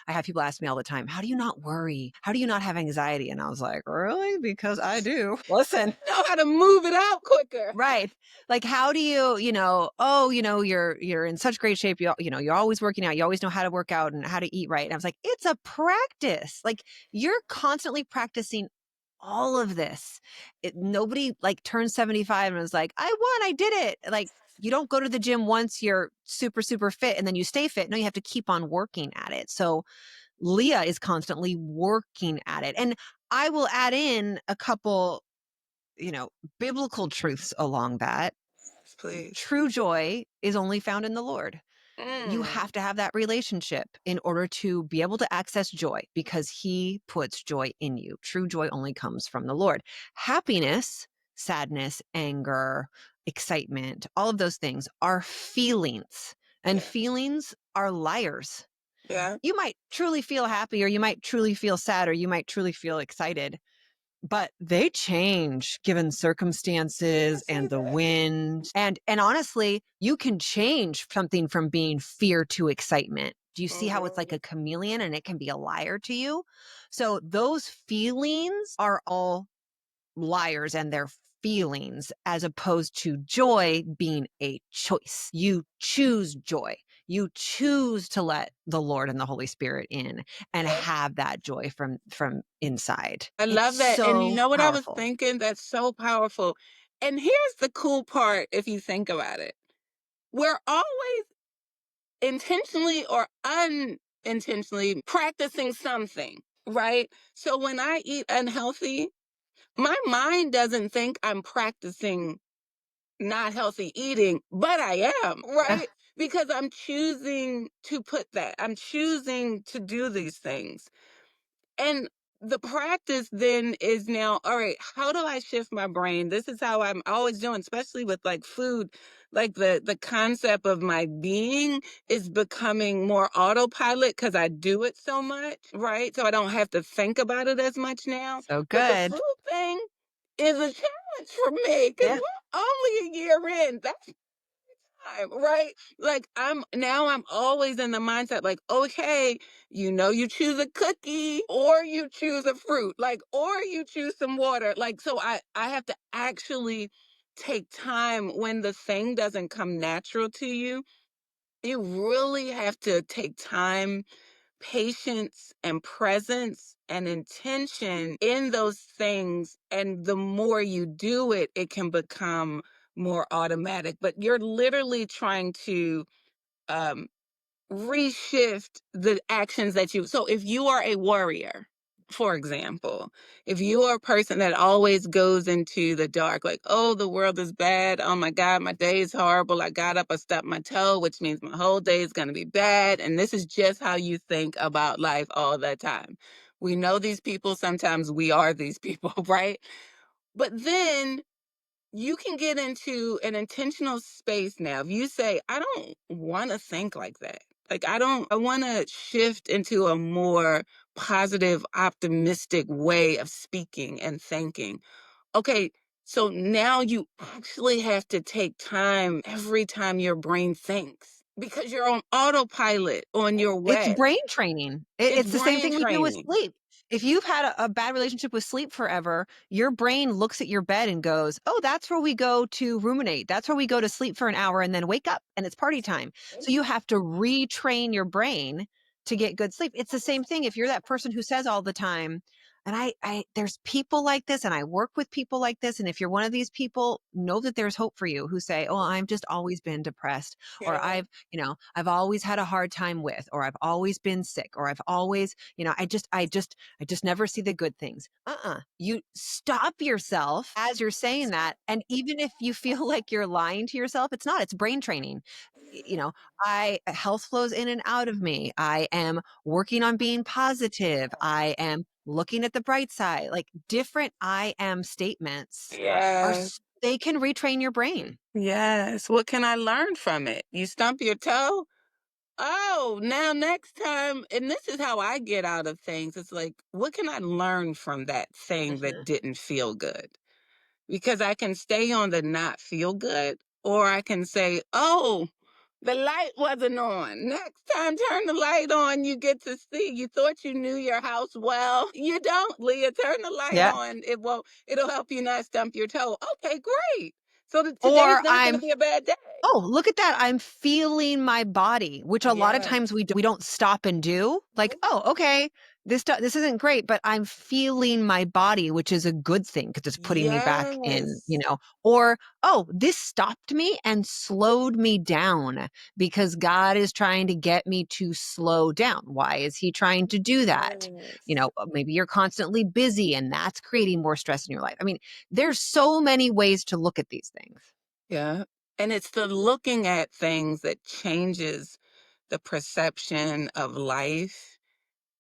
I have people ask me all the time, how do you not worry? How do you not have anxiety? And I was like, really? Because I do. Listen. Know how to move it out quicker. Right. Like, how do you, oh, you're in such great shape. You're always working out. You always know how to work out and how to eat right. And I was like, it's a practice. Like, you're constantly practicing all of this. Nobody like turns 75 and was like, I won, I did it. Like, you don't go to the gym once you're super, super fit and then you stay fit. No, you have to keep on working at it. So Leah is constantly working at it. And I will add in a couple, you know, biblical truths along that. Please. True joy is only found in the Lord. You Mm. have to have that relationship in order to be able to access joy because he puts joy in you. True joy only comes from the Lord. Happiness, sadness, anger, excitement, all of those things are feelings, and Yeah. feelings are liars. Yeah. You might truly feel happy, or you might truly feel sad, or you might truly feel excited, but they change given I circumstances see and the that. wind. And honestly, you can change something from being fear to excitement. Do you see how it's like Mhm. a chameleon and it can be a liar to you? So those feelings are all liars, and their feelings, as opposed to joy being a choice. You choose joy. You choose to let the Lord and the Holy Spirit in and Yeah. have that joy from inside. I It's love that. And you so know what I was powerful. thinking? That's so powerful. And here's the cool part if you think about it. We're always intentionally or unintentionally practicing something, right? So when I eat unhealthy, my mind doesn't think I'm practicing not healthy eating, but I am, Yeah. right? Because I'm choosing to put that, I'm choosing to do these things. And the practice then is now, all right, how do I shift my brain? This is how I'm always doing, especially with like food, like the concept of my being is becoming more autopilot because I do it so much, right? So I don't have to think about it as much now. So But the good. food thing is a challenge for me because Yeah. we're only a year in. That's time, right? Like I'm always in the mindset like, okay, you choose a cookie or you choose a fruit, like, or you choose some water. Like, so I have to actually take time when the thing doesn't come natural to you. You really have to take time, patience and presence and intention in those things. And the more you do it, it can become more automatic. But you're literally trying to um, reshift the actions that you. So if you are a warrior, for example, if you are a person that always goes into the dark, like, oh, the world is bad. Oh my God, my day is horrible. I got up, I stubbed my toe, which means my whole day is going to be bad. And this is just how you think about life all the time. We know these people. Sometimes we are these people, right? But then you can get into an intentional space now. If you say, I don't want to think like that. Like, I want to shift into a more positive, optimistic way of speaking and thinking. Okay, so now you actually have to take time every time your brain thinks because you're on autopilot on your It's way. brain training. It's It's the same brain thing we do with training. sleep. If you've had a bad relationship with sleep forever, your brain looks at your bed and goes, oh, that's where we go to ruminate. That's where we go to sleep for an hour and then wake up and it's party time. So you have to retrain your brain to get good sleep. It's the same thing if you're that person who says all the time, and there's people like this, and I work with people like this. And if you're one of these people, know that there's hope for you who say, oh, I've just always been depressed, or Yeah. I've always had a hard time with, or I've always been sick, or I've always, I just never see the good things. You stop yourself as you're saying that. And even if you feel like you're lying to yourself, it's not, it's brain training. Health flows in and out of me. I am working on being positive. I am looking at the bright side. Like, different I am statements Yeah. they can retrain your brain. Yes. What can I learn from it? You stump your toe? Oh, now next time, and this is how I get out of things. It's like, what can I learn from that thing that Mhm. didn't feel good? Because I can stay on the not feel good, or I can say, oh, The light wasn't on. Next time, turn the light on. You get to see. You thought you knew your house well. You don't, Leah. Turn the light Yeah. on. It'll help you not stump your toe. Okay, great. So today's Or not going to I'm be a bad day. Oh, look at that. I'm feeling my body, which a lot of times Yes. we don't stop and do. Like, oh, okay, this isn't great, but I'm feeling my body, which is a good thing because it's putting me back in, Yes. or, oh, this stopped me and slowed me down because God is trying to get me to slow down. Why is he trying to do that? Yes. Maybe you're constantly busy and that's creating more stress in your life. I mean, there's so many ways to look at these things. Yeah. And it's the looking at things that changes the perception of life.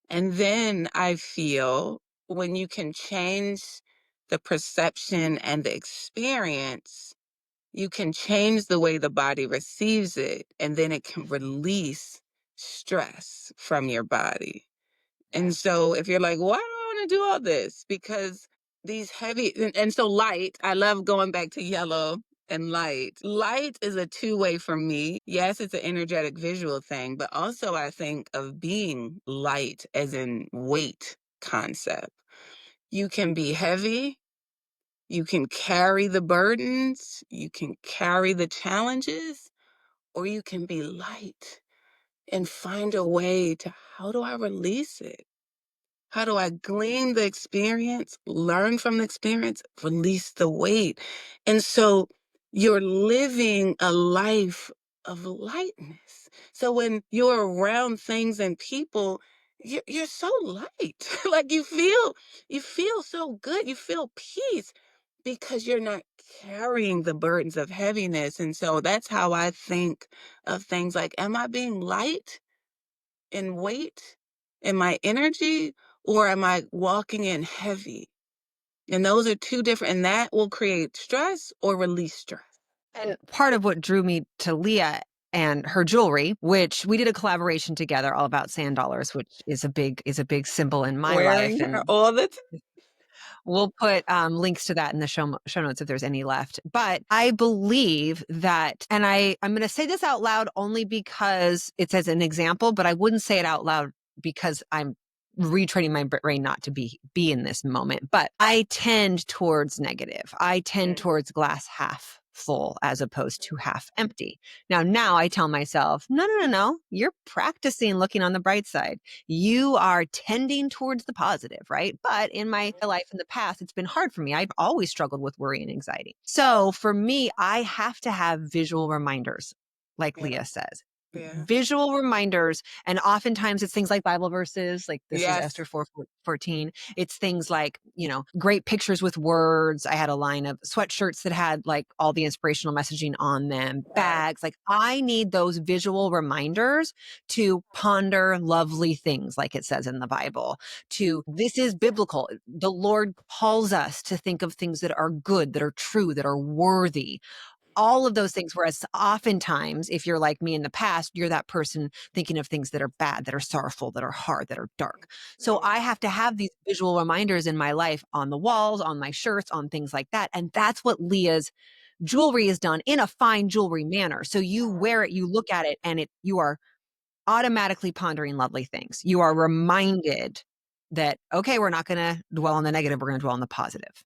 And then I feel when you can change the perception and the experience, you can change the way the body receives it, and then it can release stress from your body. And so if you're like, why do I want to do all this? Because these heavy, and so light, I love going back to yellow and light. Light is a two-way for me. Yes, it's an energetic visual thing, but also I think of being light as in weight concept. You can be heavy, you can carry the burdens, you can carry the challenges, or you can be light and find a way to how do I release it? How do I glean the experience, learn from the experience, release the weight? And so you're living a life of lightness. So when you're around things and people, you're so light. Like you feel so good. You feel peace because you're not carrying the burdens of heaviness. And so that's how I think of things like, am I being light in weight, in my energy, or am I walking in heavy? And those are two different, and that will create stress or release stress. And part of what drew me to Leah and her jewelry, which we did a collaboration together all about sand dollars, which is a big symbol in my life. Wearing her And all the time. we'll put links to that in the show notes if there's any left. But I believe that, and I'm going to say this out loud only because it's as an example, but I wouldn't say it out loud because I'm retraining my brain not to be in this moment. But I tend towards negative. I tend Mm. towards glass half full as opposed to half empty. Now I tell myself, no. You're practicing looking on the bright side. You are tending towards the positive, right? But in my life in the past, it's been hard for me. I've always struggled with worry and anxiety. So for me, I have to have visual reminders, like Yeah, Leah says. yeah. Visual reminders. And oftentimes it's things like Bible verses, like this is Esther Yes. 4:14. It's things like, great pictures with words. I had a line of sweatshirts that had like all the inspirational messaging on them, Yes. bags. Like I need those visual reminders to ponder lovely things, like it says in the Bible, to this is biblical. The Lord calls us to think of things that are good, that are true, that are worthy, all of those things. Whereas oftentimes, if you're like me in the past, you're that person thinking of things that are bad, that are sorrowful, that are hard, that are dark. So Yeah. I have to have these visual reminders in my life on the walls, on my shirts, on things like that. And that's what Leah's jewelry is done in a fine jewelry manner. So you wear it, you look at it, and you are automatically pondering lovely things. You are reminded that, okay, we're not going to dwell on the negative, we're going to dwell on the positive.